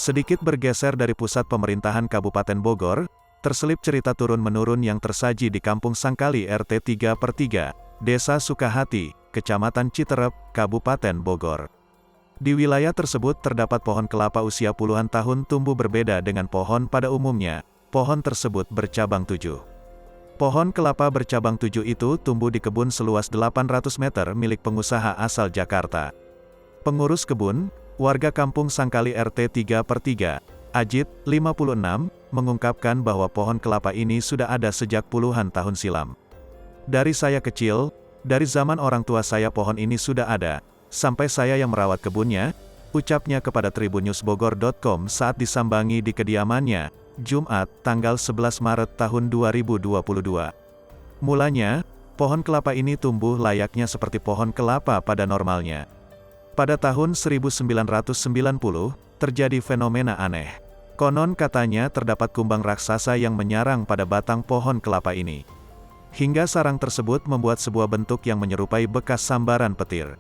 Sedikit bergeser dari pusat pemerintahan Kabupaten Bogor, terselip cerita turun-menurun yang tersaji di Kampung Sangkali RT 3/3, Desa Sukahati, Kecamatan Citerep, Kabupaten Bogor. Di wilayah tersebut terdapat pohon kelapa usia puluhan tahun tumbuh berbeda dengan pohon pada umumnya. Pohon tersebut bercabang 7. Pohon kelapa bercabang 7 itu tumbuh di kebun seluas 800 meter milik pengusaha asal Jakarta. Pengurus kebun, warga Kampung Sangkali RT 3/3, Ajit, 56, mengungkapkan bahwa pohon kelapa ini sudah ada sejak puluhan tahun silam. Dari saya kecil, dari zaman orang tua saya pohon ini sudah ada, sampai saya yang merawat kebunnya, ucapnya kepada tribunnews.bogor.com saat disambangi di kediamannya, Jumat, tanggal 11 Maret tahun 2022. Mulanya, pohon kelapa ini tumbuh layaknya seperti pohon kelapa pada normalnya. Pada tahun 1990, terjadi fenomena aneh. Konon katanya terdapat kumbang raksasa yang menyarang pada batang pohon kelapa ini. Hingga sarang tersebut membuat sebuah bentuk yang menyerupai bekas sambaran petir.